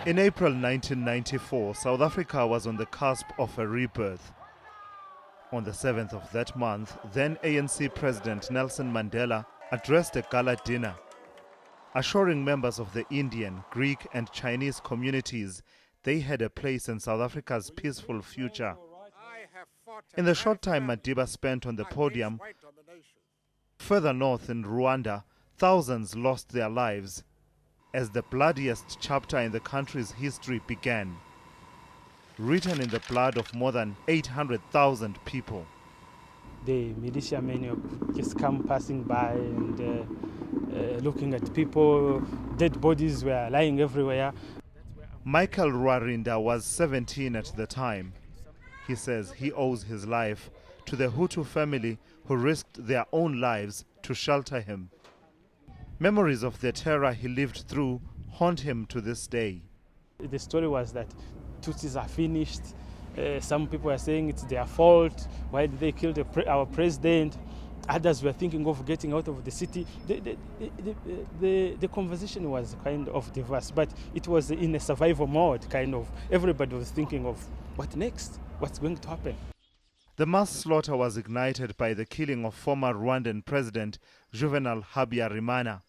In April 1994, South Africa was on the cusp of a rebirth. On the 7th of that month, then ANC President Nelson Mandela addressed a gala dinner, assuring members of the Indian, Greek and Chinese communities they had a place in South Africa's peaceful future. In the short time Madiba spent on the podium, further north in Rwanda, thousands lost their lives as the bloodiest chapter in the country's history began, written in the blood of more than 800,000 people. The militiamen just come passing by and looking at people. Dead bodies were lying everywhere. Michael Rwarinda was 17 at the time. He says he owes his life to the Hutu family who risked their own lives to shelter him. Memories of the terror he lived through haunt him to this day. The story was that Tutsis are finished. Some people are saying it's their fault. Why did they kill our president? Others were thinking of getting out of the city. The conversation was kind of diverse, but it was in a survival mode, kind of. Everybody was thinking of what next? What's going to happen? The mass slaughter was ignited by the killing of former Rwandan President Juvenal Habyarimana.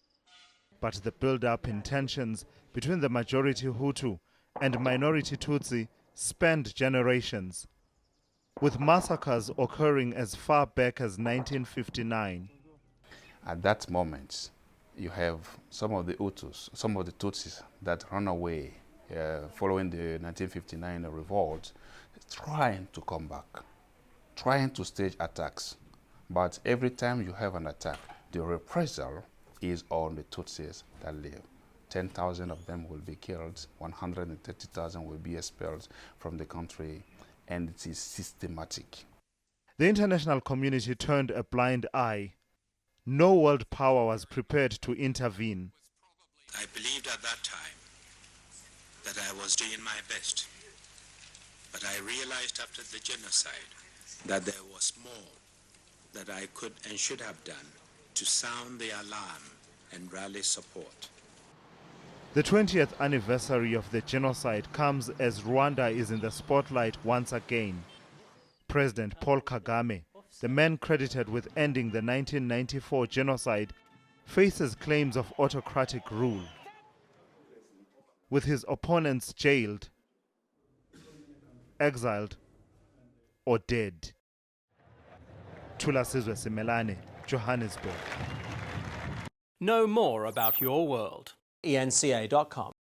But the build-up in tensions between the majority Hutu and minority Tutsi spanned generations, with massacres occurring as far back as 1959. At that moment, you have some of the Hutus, some of the Tutsis that run away following the 1959 revolt, trying to come back, trying to stage attacks. But every time you have an attack, the reprisal is on the Tutsis that live. 10,000 of them will be killed, 130,000 will be expelled from the country, and it is systematic. The international community turned a blind eye. No world power was prepared to intervene. I believed at that time that I was doing my best, but I realized after the genocide that there was more that I could and should have done to sound the alarm and rally support. The 20th anniversary of the genocide comes as Rwanda is in the spotlight once again. President Paul Kagame, the man credited with ending the 1994 genocide, faces claims of autocratic rule, with his opponents jailed, exiled, or dead. Thula Sizwe Simelane, Johannesburg. Know more about your world. eNCA.com.